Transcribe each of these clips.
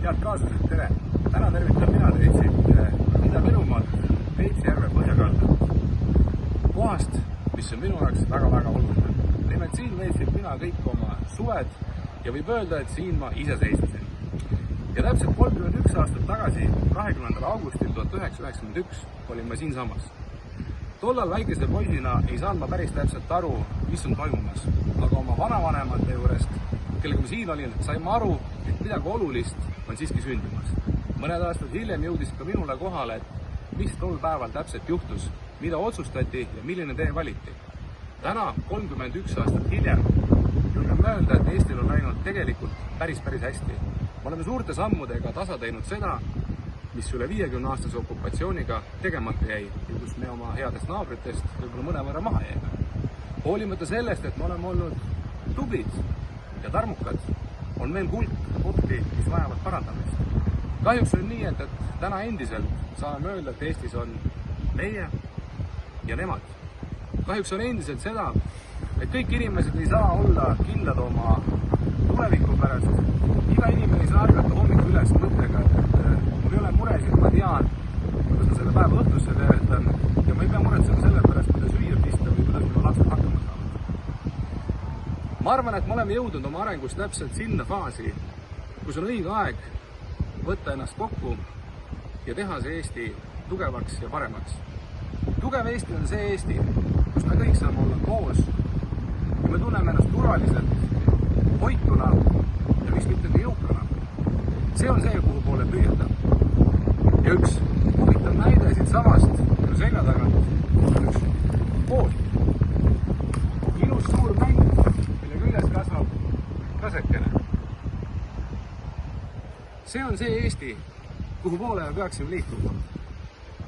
Head kaaslased, tere! Täna tervitan mina teid siit Ida-Virumaalt Peipsi järve põhjakaldalt. Kohast, mis on minu jaoks väga-väga oluline. Nimelt siin veetsin mina kõik oma suved ja võib öelda, et siin ma iseseisvasin. Ja täpselt 31 aastat tagasi, 20. augustil 1991 olin ma siinsamas. Tollal väikese poisina ei saanud ma päris täpselt aru, mis on toimumas, aga oma vanavanemate juurest, kellega ma siin olin, sain ma aru, et midagi olulist on siiski sündimas. Mõned aastad hiljem jõudis ka minule kohale, et mis tol päeval täpselt juhtus, mida otsustati ja milline tee valiti. Täna, 31 aastat hiljem, julgen öelda, et Eestil on läinud tegelikult päris hästi. Me oleme suurte sammudega tasa teinud seda, mis üle 50-aastase okupatsiooniga tegemata jäi ja kus me oma headest naabritest võib-olla mõnevõrra maha jäime. Hoolimata sellest, et me oleme olnud tublid ja tarmukad, on meil hulk kohti, mis vajavad parandamist. Kahjuks on nii, et täna endiselt saame öelda, et Eestis on meie ja nemad. Kahjuks on endiselt seda, et kõik inimesed ei saa olla kindlad oma tuleviku pärast. Iga inimene ei saa ärgata hommikul üles mõttega, et mul ei ole muresid, ma tean, kuidas ma selle päeva õhtusse veeretan ja ma ei pea muretsema selle pärast, mida süüa pista või kuidas minu lapsed hakkama saavad. Ma arvan, et me oleme jõudnud oma arengus täpselt sinna faasi, kus on õige aeg võtta ennast kokku ja teha see Eesti tugevaks ja paremaks. Tugev Eesti on see Eesti, kus me kõik saame olla koos ja me tunneme ennast turvaliselt, hoituna ja miks mitte ka jõukana. See on see, kuhu poole püüelda. Ja üks huvitav näide siit samast minu selja tagant on üks pool. Ilus suur mäng, mille küljes kasvab kasekene. See on see Eesti, kuhu poole me peaksime liikuma.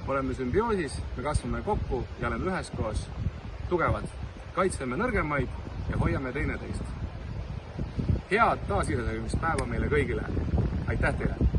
Oleme sümbioosis, me kasvame kokku ja oleme üheskoos tugevad. Kaitseme nõrgemaid ja hoiame teineteist. Head taasiseseisvumispäeva meile kõigile. Aitäh teile!